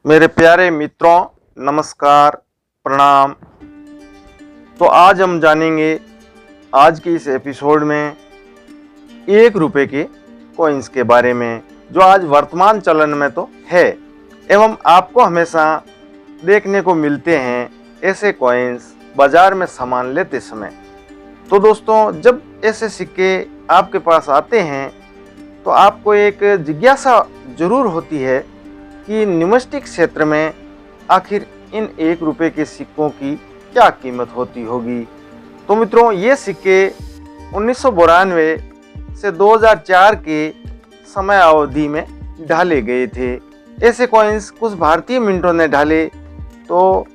मेरे प्यारे मित्रों, नमस्कार, प्रणाम। तो आज हम जानेंगे आज की इस एपिसोड में 1 रुपए के कॉइन्स के बारे में, जो आज वर्तमान चलन में तो है एवं आपको हमेशा देखने को मिलते हैं ऐसे कॉइन्स बाजार में सामान लेते समय। तो दोस्तों, जब ऐसे सिक्के आपके पास आते हैं तो आपको एक जिज्ञासा जरूर होती है कि न्यूमिस्टिक क्षेत्र में आखिर इन 1 रुपए के सिक्कों की क्या कीमत होती होगी। तो मित्रों, ये सिक्के 1992 से 2004 के समय अवधि में ढाले गए थे। ऐसे कॉइन्स कुछ भारतीय मिंटों ने ढाले तो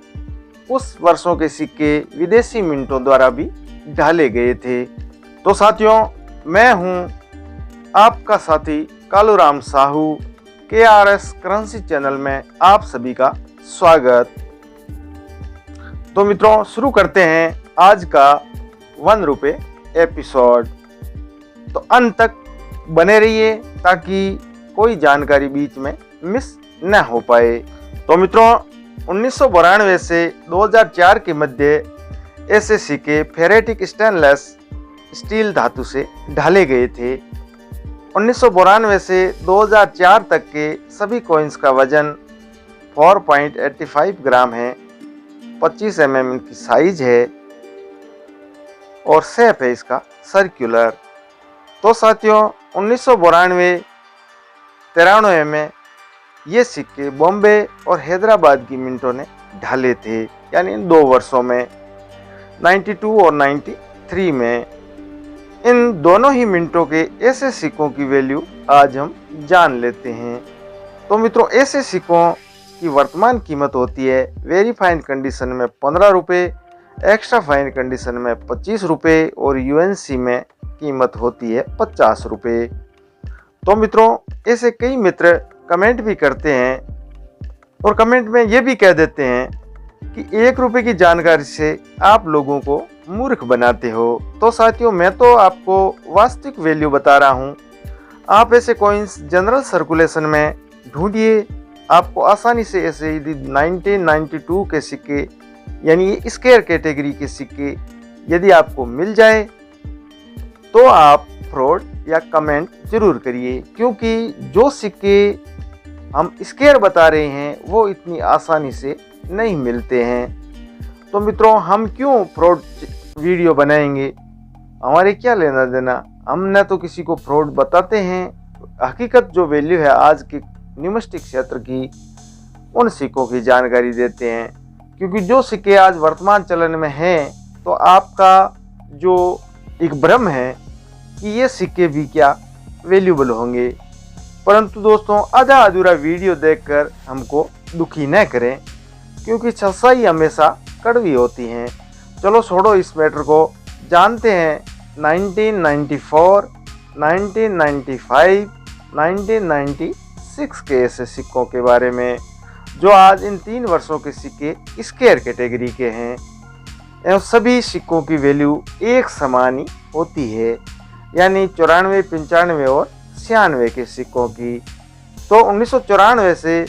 उस वर्षों के सिक्के विदेशी मिंटों द्वारा भी ढाले गए थे। तो साथियों, मैं हूं आपका साथी Kaluram Sahu. KRS currency channel में आप सभी का स्वागत। तो मित्रों, शुरू करते हैं आज का 1 रुपए एपिसोड। तो अंत तक बने रहिए ताकि कोई जानकारी बीच में मिस न हो पाए। तो मित्रों, 1992 से 2004 के मध्य ऐसे सिक्के फेरेटिक स्टेनलेस स्टील धातु से ढाले गए थे। 1992 से 2004 तक के सभी कॉइन्स का वजन 4.85 ग्राम है, 25 mm की साइज है और शेप है इसका सर्कुलर। तो साथियों, 1992-93 में ये सिक्के बॉम्बे और हैदराबाद की मिंटों ने ढाले थे, यानी इन 2 वर्षों में 92 और 93 में। इन दोनों ही मिंटों के ऐसे सिक्कों की वैल्यू आज हम जान लेते हैं। तो मित्रों, ऐसे सिक्कों की वर्तमान कीमत होती है वेरी फाइन कंडीशन में 15 रुपये, एक्स्ट्रा फाइन कंडीशन में 25 रुपये और UNC में कीमत होती है 50 रुपये। तो मित्रों, ऐसे कई मित्र कमेंट भी करते हैं और कमेंट में ये भी कह देते हैं कि 1 रुपए की जानकारी से आप लोगों को मूर्ख बनाते हो। तो साथियों, मैं तो आपको वास्तविक वैल्यू बता रहा हूँ। आप ऐसे कॉइन्स जनरल सर्कुलेशन में ढूंढिए, आपको आसानी से ऐसे यदि 1992 के सिक्के यानी स्क्वायर कैटेगरी के सिक्के यदि आपको मिल जाए तो आप फ्रॉड या कमेंट जरूर करिए, क्योंकि जो सिक्के हम स्क्वायर बता रहे हैं वो इतनी आसानी से नहीं मिलते हैं। तो मित्रों, हम क्यों फ्रॉड वीडियो बनाएंगे, हमारे क्या लेना देना। हम न तो किसी को फ्रॉड बताते हैं, हकीकत जो वैल्यू है आज के न्यूमिस्टिक क्षेत्र की, उन सिक्कों की जानकारी देते हैं। क्योंकि जो सिक्के आज वर्तमान चलन में हैं तो आपका जो एक भ्रम है कि ये सिक्के भी क्या वैल्यूबल होंगे। परंतु दोस्तों, आधा अधूरा वीडियो देखकर हमको दुखी न करें, क्योंकि सच्चाई हमेशा कड़वी होती हैं। चलो छोड़ो इस मैटर को, जानते हैं 1994, 1995, 1996 के ऐसे सिक्कों के बारे में जो आज इन 3 वर्षों के सिक्के स्क्वायर कैटेगरी के हैं एवं सभी सिक्कों की वैल्यू एक समान ही होती है, यानी 94, 95 और 96 के सिक्कों की। तो 1994 से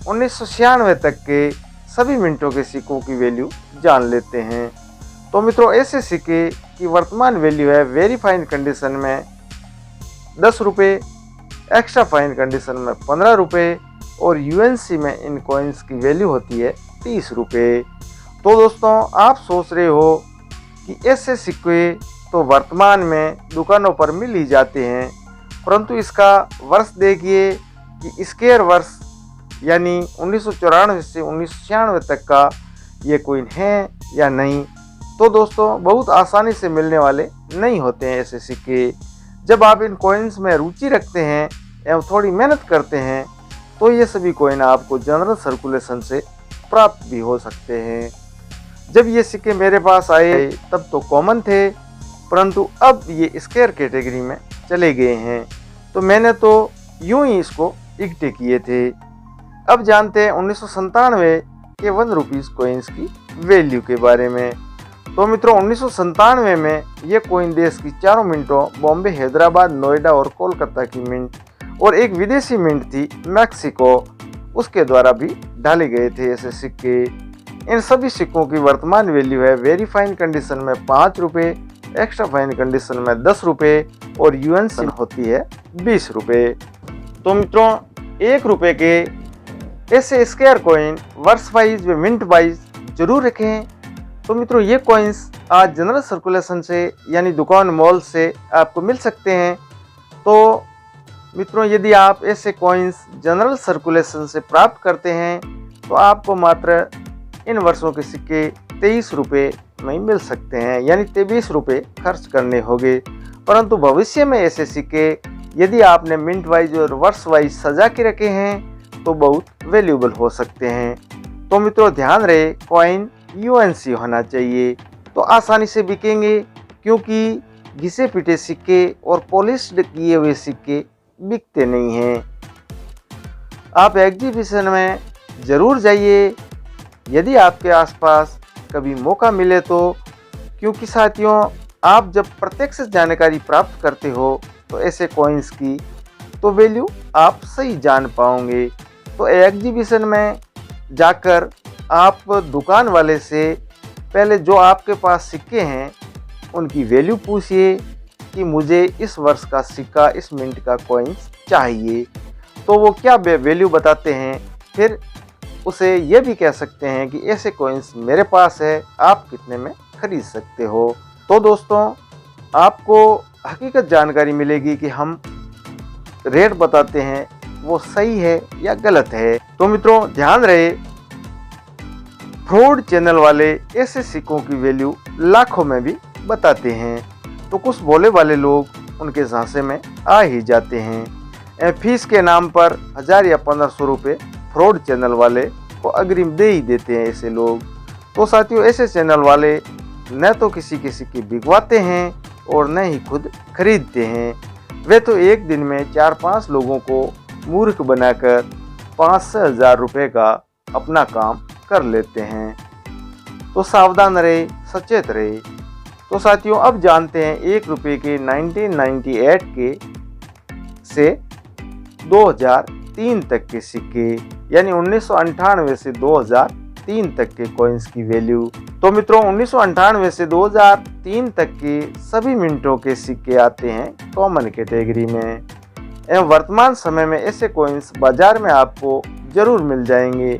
1996 तक के सभी मिंटों के सिक्कों की वैल्यू जान लेते हैं। तो मित्रों, ऐसे सिक्के की वर्तमान वैल्यू है वेरी फाइन कंडीशन में 10 रुपये, एक्स्ट्रा फाइन कंडीशन में 15 रुपये और UNC में इन कॉइन्स की वैल्यू होती है 30 रुपये। तो दोस्तों, आप सोच रहे हो कि ऐसे सिक्के तो वर्तमान में दुकानों पर मिल ही जाते हैं, परंतु इसका वर्ष देखिए कि स्क्वायर वर्ष यानी 1994 से 1996 तक का ये कॉइन है या नहीं। तो दोस्तों, बहुत आसानी से मिलने वाले नहीं होते हैं ऐसे सिक्के। जब आप इन कॉइन्स में रुचि रखते हैं एवं थोड़ी मेहनत करते हैं तो ये सभी कॉइन आपको जनरल सर्कुलेशन से प्राप्त भी हो सकते हैं। जब ये सिक्के मेरे पास आए तब तो कॉमन थे, परंतु अब ये स्क्वायर कैटेगरी में चले गए हैं। तो मैंने तो यूं ही इसको इकट्ठे किए थे। अब जानते हैं 1997 के 1 रुपीज़ कॉइन्स की वैल्यू के बारे में। तो मित्रों, 1997 में ये कॉइन देश की 4 मिंटों बॉम्बे, हैदराबाद, नोएडा और कोलकाता की मिंट और एक विदेशी मिंट थी मैक्सिको, उसके द्वारा भी डाले गए थे ऐसे सिक्के। इन सभी सिक्कों की वर्तमान वैल्यू है वेरी फाइन कंडीशन में 5 रुपये, एक्स्ट्रा फाइन कंडीशन में 10 रुपये और यूएनसी होती है 20 रुपये। तो मित्रों 1 रुपये के ऐसे स्क्वायर कॉइन वर्ष वाइज व मिनट वाइज जरूर रखें। तो मित्रों ये कॉइन्स आज जनरल सर्कुलेशन से यानी दुकान मॉल से आपको मिल सकते हैं। तो मित्रों यदि आप ऐसे कॉइन्स जनरल सर्कुलेशन से प्राप्त करते हैं तो आपको मात्र इन वर्षों के सिक्के 23 रुपये में मिल सकते हैं, यानी 23 रुपये खर्च करने होंगे। परंतु भविष्य में ऐसे सिक्के यदि आपने मिनट वाइज और वर्ष वाइज सजा के रखे हैं तो बहुत वैल्यूएबल हो सकते हैं। तो मित्रों ध्यान रहे कॉइन यूएनसी होना चाहिए तो आसानी से बिकेंगे, क्योंकि घिसे पिटे सिक्के और पॉलिश्ड किए हुए सिक्के बिकते नहीं हैं। आप एग्जीबिशन में ज़रूर जाइए यदि आपके आसपास कभी मौका मिले तो, क्योंकि साथियों आप जब प्रत्यक्ष जानकारी प्राप्त करते हो तो ऐसे कॉइन्स की तो वैल्यू आप सही जान पाओगे। तो एग्जीबिशन में जाकर आप दुकान वाले से पहले जो आपके पास सिक्के हैं उनकी वैल्यू पूछिए कि मुझे इस वर्ष का सिक्का, इस मिनट का कॉइन्स चाहिए। तो वो क्या वैल्यू बताते हैं, फिर उसे ये भी कह सकते हैं कि ऐसे कॉइन्स मेरे पास है, आप कितने में खरीद सकते हो। तो दोस्तों आपको हकीकत जानकारी मिलेगी कि हम रेट बताते हैं वो सही है या गलत है। तो मित्रों ध्यान रहे फ्रॉड चैनल वाले ऐसे सिक्कों की वैल्यू लाखों में भी बताते हैं, तो कुछ भोले वाले लोग उनके झांसे में आ ही जाते हैं। फीस के नाम पर 1000 या 1500 रुपये फ्रॉड चैनल वाले को अग्रिम दे ही देते हैं ऐसे लोग। तो साथियों ऐसे चैनल वाले न तो किसी के सिक्के बिकवाते हैं और न ही खुद खरीदते हैं। वे तो एक दिन में 4-5 लोगों को मूर्ख बनाकर 5 से 1000 रुपये का अपना काम कर लेते हैं। तो सावधान रहे, सचेत रहे। तो साथियों अब जानते हैं 1 रुपये के 1998 के से 2003 तक के सिक्के, यानी 1998 से 2003 तक के कॉइन्स की वैल्यू। तो मित्रों 1998 से 2003 तक के सभी मिनटों के सिक्के आते हैं कॉमन कैटेगरी में। एवं वर्तमान समय में ऐसे कॉइन्स बाजार में आपको जरूर मिल जाएंगे।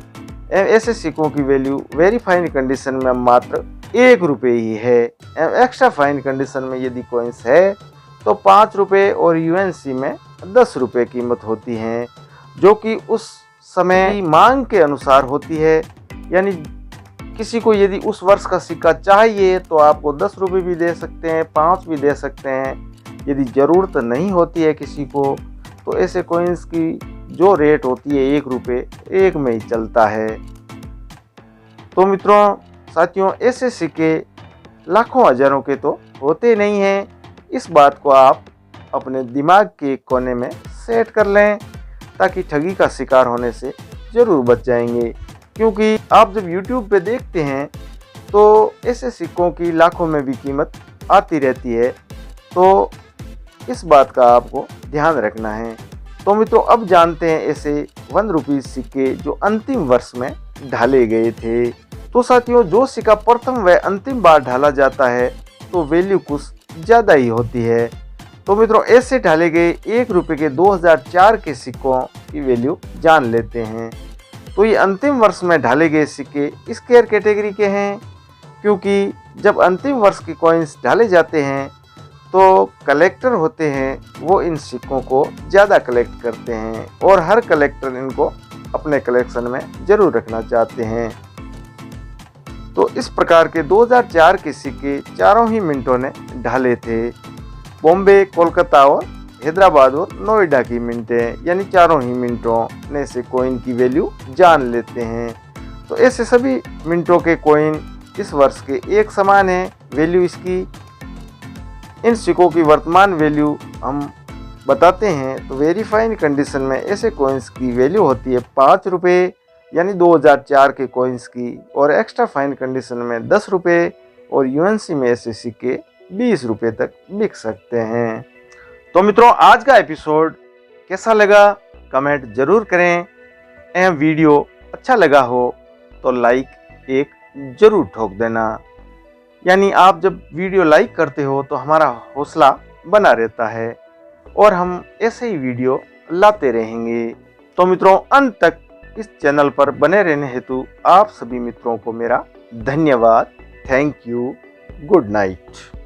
ऐसे सिक्कों की वैल्यू वेरी फाइन कंडीशन में मात्र 1 रुपये ही है। एक्स्ट्रा फाइन कंडीशन में यदि कॉइन्स है तो 5 रुपये और यूएनसी में 10 रुपये कीमत होती है, जो कि उस समय की मांग के अनुसार होती है। यानी किसी को यदि उस वर्ष का सिक्का चाहिए तो आपको 10 रुपये भी दे सकते हैं, 5 भी दे सकते हैं। यदि ज़रूरत नहीं होती है किसी को तो ऐसे कॉइन्स की जो रेट होती है 1 रुपये 1 में ही चलता है। तो मित्रों साथियों ऐसे सिक्के लाखों हजारों के तो होते नहीं हैं। इस बात को आप अपने दिमाग के कोने में सेट कर लें ताकि ठगी का शिकार होने से ज़रूर बच जाएंगे। क्योंकि आप जब YouTube पे देखते हैं तो ऐसे सिक्कों की लाखों में भी कीमत आती रहती है, तो इस बात का आपको ध्यान रखना है। तो मित्रों अब जानते हैं ऐसे 1 रुपये सिक्के जो अंतिम वर्ष में ढाले गए थे। तो साथियों जो सिक्का प्रथम व अंतिम बार ढाला जाता है तो वैल्यू कुछ ज़्यादा ही होती है। तो मित्रों ऐसे ढाले गए 1 रुपये के 2004 के सिक्कों की वैल्यू जान लेते हैं। तो ये अंतिम वर्ष में ढाले गए सिक्के स्क्वायर कैटेगरी के हैं, क्योंकि जब अंतिम वर्ष के कॉइन्स ढाले जाते हैं तो कलेक्टर होते हैं वो इन सिक्कों को ज़्यादा कलेक्ट करते हैं और हर कलेक्टर इनको अपने कलेक्शन में ज़रूर रखना चाहते हैं। तो इस प्रकार के 2004 के सिक्के चारों ही मिनटों ने ढाले थे। बॉम्बे, कोलकाता और हैदराबाद और नोएडा की मिनटें, यानी चारों ही मिनटों ने से कॉइन की वैल्यू जान लेते हैं। तो ऐसे सभी मिनटों के कॉइन इस वर्ष के एक समान है वैल्यू इसकी। इन सिक्कों की वर्तमान वैल्यू हम बताते हैं तो वेरी फाइन कंडीशन में ऐसे कॉइन्स की वैल्यू होती है 5 रुपये, यानी 2004 के कॉइन्स की, और एक्स्ट्रा फाइन कंडीशन में 10 रुपये और यूएनसी में ऐसे सिक्के 20 रुपये तक बिक सकते हैं। तो मित्रों आज का एपिसोड कैसा लगा कमेंट जरूर करें। वीडियो अच्छा अच्छा लगा हो तो लाइक एक जरूर ठोक देना। यानी आप जब वीडियो लाइक करते हो तो हमारा हौसला बना रहता है और हम ऐसे ही वीडियो लाते रहेंगे। तो मित्रों, अंत तक इस चैनल पर बने रहने हेतु आप सभी मित्रों को मेरा धन्यवाद। Thank you. Good night.